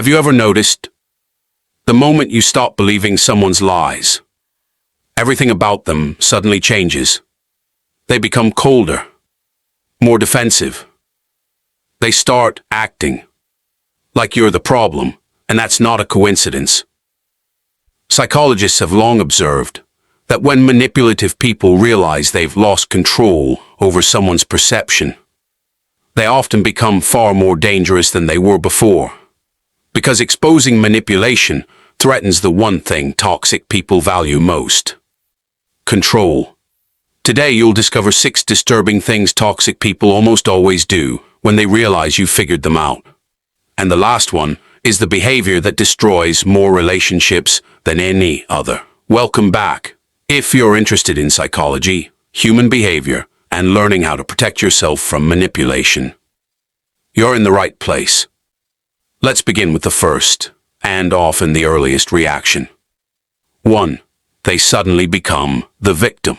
Have you ever noticed the moment you stop believing someone's lies, everything about them suddenly changes? They become colder, more defensive. They start acting like you're the problem, and that's not a coincidence. Psychologists have long observed that when manipulative people realize they've lost control over someone's perception, they often become far more dangerous than they were before. Because exposing manipulation threatens the one thing toxic people value most: control. Today you'll discover 6 disturbing things toxic people almost always do when they realize you've figured them out. And the last one is the behavior that destroys more relationships than any other. Welcome back. If you're interested in psychology, human behavior, and learning how to protect yourself from manipulation, you're in the right place. Let's begin with the first, and often the earliest reaction. 1. They suddenly become the victim.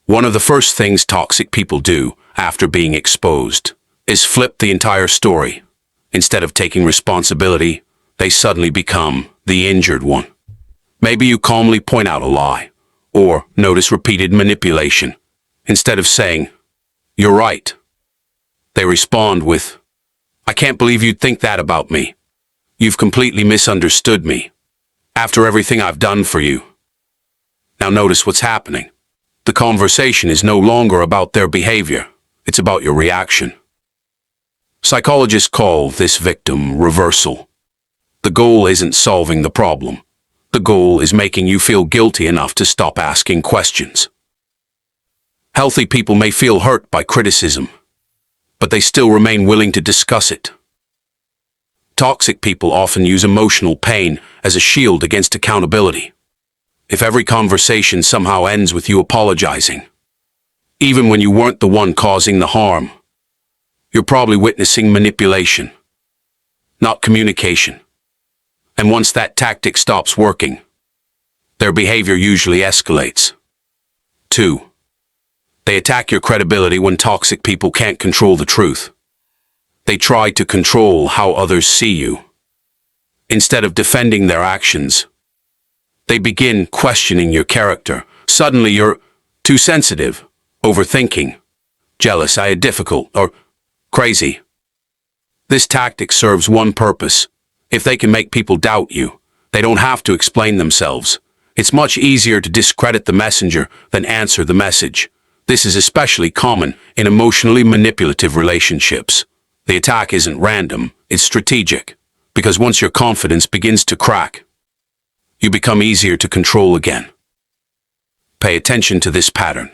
One of the first things toxic people do after being exposed is flip the entire story. Instead of taking responsibility, they suddenly become the injured one. Maybe you calmly point out a lie, or notice repeated manipulation. Instead of saying, "You're right," they respond with, "I can't believe you'd think that about me. You've completely misunderstood me, after everything I've done for you." Now notice what's happening. The conversation is no longer about their behavior, it's about your reaction. Psychologists call this victim reversal. The goal isn't solving the problem. The goal is making you feel guilty enough to stop asking questions. Healthy people may feel hurt by criticism, but they still remain willing to discuss it. Toxic people often use emotional pain as a shield against accountability. If every conversation somehow ends with you apologizing, even when you weren't the one causing the harm, you're probably witnessing manipulation, not communication. And once that tactic stops working, their behavior usually escalates. 2. They attack your credibility when toxic people can't control the truth. They try to control how others see you. Instead of defending their actions, they begin questioning your character. Suddenly you're too sensitive, overthinking, jealous, difficult, or crazy. This tactic serves one purpose. If they can make people doubt you, they don't have to explain themselves. It's much easier to discredit the messenger than answer the message. This is especially common in emotionally manipulative relationships. The attack isn't random, it's strategic, because once your confidence begins to crack, you become easier to control again. Pay attention to this pattern.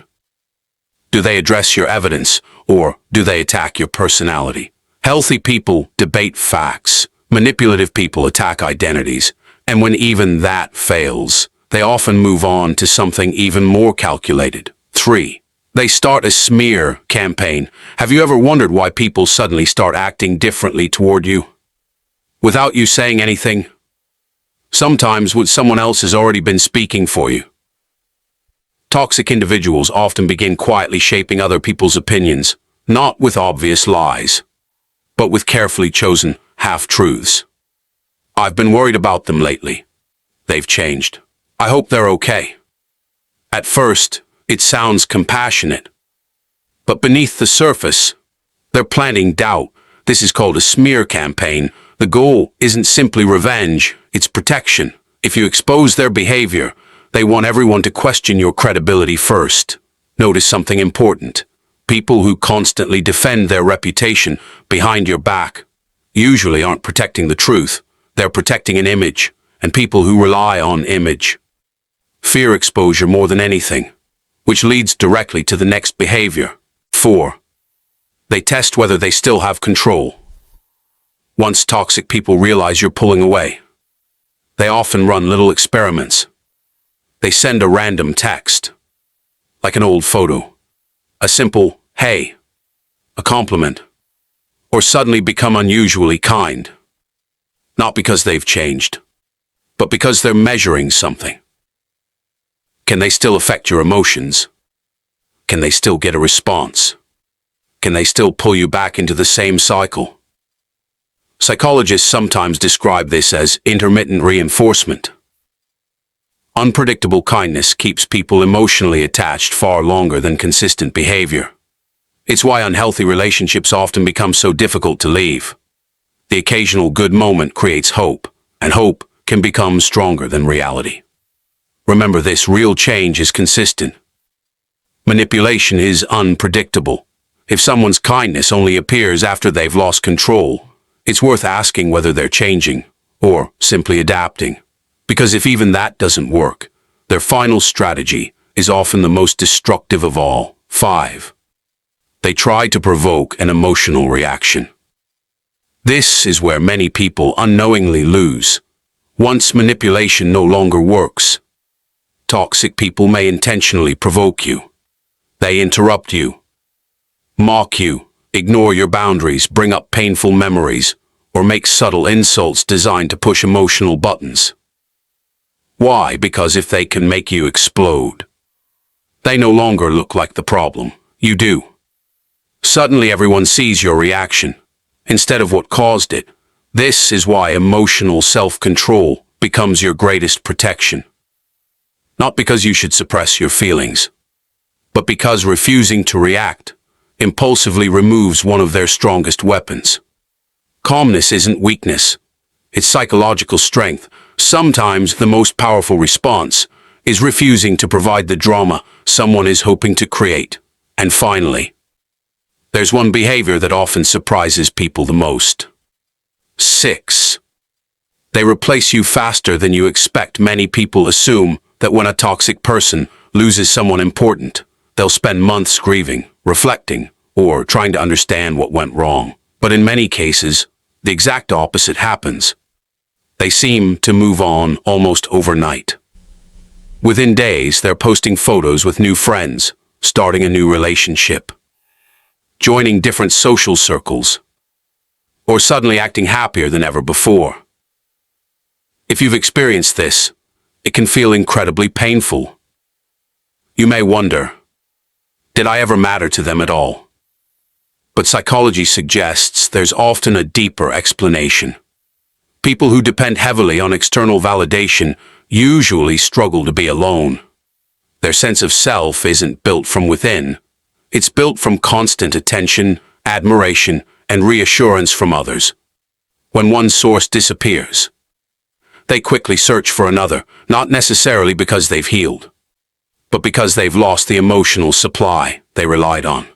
Do they address your evidence, or do they attack your personality? Healthy people debate facts. Manipulative people attack identities, and when even that fails, they often move on to something even more calculated. 3. They start a smear campaign. Have you ever wondered why people suddenly start acting differently toward you, without you saying anything? Sometimes when someone else has already been speaking for you. Toxic individuals often begin quietly shaping other people's opinions, not with obvious lies, but with carefully chosen half-truths. "I've been worried about them lately. They've changed. I hope they're okay." At first, it sounds compassionate, but beneath the surface, they're planting doubt. This is called a smear campaign. The goal isn't simply revenge, it's protection. If you expose their behavior, they want everyone to question your credibility first. Notice something important. People who constantly defend their reputation behind your back usually aren't protecting the truth. They're protecting an image, and people who rely on image fear exposure more than anything, which leads directly to the next behavior. 4. They test whether they still have control. Once toxic people realize you're pulling away, they often run little experiments. They send a random text, like an old photo, a simple "hey," a compliment, or suddenly become unusually kind. Not because they've changed, but because they're measuring something. Can they still affect your emotions? Can they still get a response? Can they still pull you back into the same cycle? Psychologists sometimes describe this as intermittent reinforcement. Unpredictable kindness keeps people emotionally attached far longer than consistent behavior. It's why unhealthy relationships often become so difficult to leave. The occasional good moment creates hope, and hope can become stronger than reality. Remember this, real change is consistent. Manipulation is unpredictable. If someone's kindness only appears after they've lost control, it's worth asking whether they're changing or simply adapting. Because if even that doesn't work, their final strategy is often the most destructive of all. 5. They try to provoke an emotional reaction. This is where many people unknowingly lose. Once manipulation no longer works, toxic people may intentionally provoke you. They interrupt you, mock you, ignore your boundaries, bring up painful memories, or make subtle insults designed to push emotional buttons. Why? Because if they can make you explode, they no longer look like the problem. You do. Suddenly everyone sees your reaction, instead of what caused it. This is why emotional self-control becomes your greatest protection. Not because you should suppress your feelings, but because refusing to react impulsively removes one of their strongest weapons. Calmness isn't weakness, it's psychological strength. Sometimes the most powerful response is refusing to provide the drama someone is hoping to create. And finally, there's one behavior that often surprises people the most. 6. They replace you faster than you expect. Many people assume that when a toxic person loses someone important, they'll spend months grieving, reflecting, or trying to understand what went wrong. But in many cases, the exact opposite happens. They seem to move on almost overnight. Within days, they're posting photos with new friends, starting a new relationship, joining different social circles, or suddenly acting happier than ever before. If you've experienced this, it can feel incredibly painful. You may wonder, did I ever matter to them at all? But psychology suggests there's often a deeper explanation. People who depend heavily on external validation usually struggle to be alone. Their sense of self isn't built from within. It's built from constant attention, admiration, and reassurance from others. When one source disappears, they quickly search for another, not necessarily because they've healed, but because they've lost the emotional supply they relied on.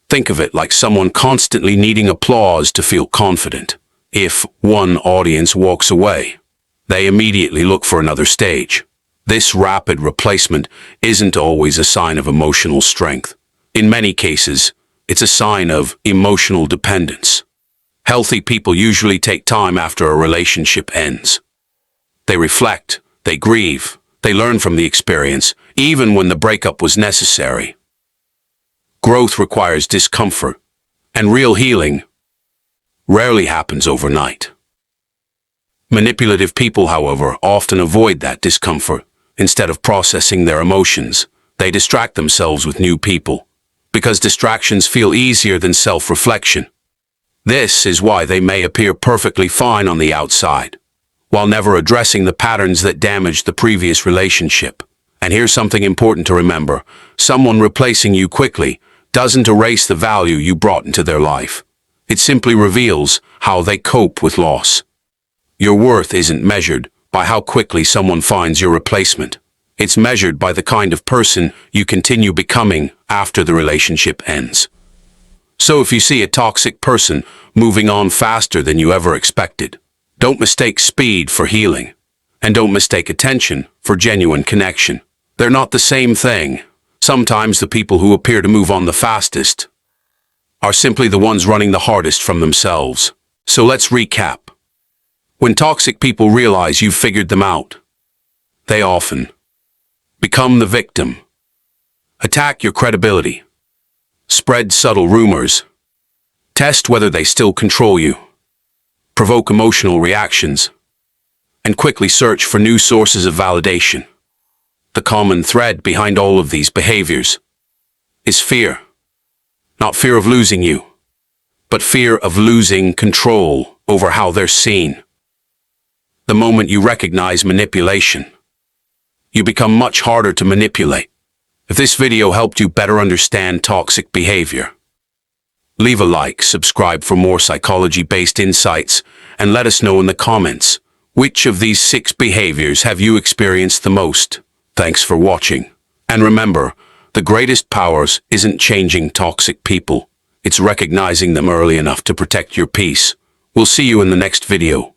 Think of it like someone constantly needing applause to feel confident. If one audience walks away, they immediately look for another stage. This rapid replacement isn't always a sign of emotional strength. In many cases, it's a sign of emotional dependence. Healthy people usually take time after a relationship ends. They reflect, they grieve, they learn from the experience, even when the breakup was necessary. Growth requires discomfort, and real healing rarely happens overnight. Manipulative people, however, often avoid that discomfort. Instead of processing their emotions, they distract themselves with new people, because distractions feel easier than self-reflection. This is why they may appear perfectly fine on the outside, while never addressing the patterns that damaged the previous relationship. And here's something important to remember. Someone replacing you quickly doesn't erase the value you brought into their life. It simply reveals how they cope with loss. Your worth isn't measured by how quickly someone finds your replacement. It's measured by the kind of person you continue becoming after the relationship ends. So if you see a toxic person moving on faster than you ever expected, don't mistake speed for healing, and don't mistake attention for genuine connection. They're not the same thing. Sometimes the people who appear to move on the fastest are simply the ones running the hardest from themselves. So let's recap. When toxic people realize you've figured them out, they often become the victim, attack your credibility, spread subtle rumors, test whether they still control you, provoke emotional reactions, and quickly search for new sources of validation. The common thread behind all of these behaviors is fear. Not fear of losing you, but fear of losing control over how they're seen. The moment you recognize manipulation, you become much harder to manipulate. If this video helped you better understand toxic behavior, leave a like, subscribe for more psychology-based insights, and let us know in the comments, which of these 6 behaviors have you experienced the most? Thanks for watching. And remember, the greatest powers isn't changing toxic people. It's recognizing them early enough to protect your peace. We'll see you in the next video.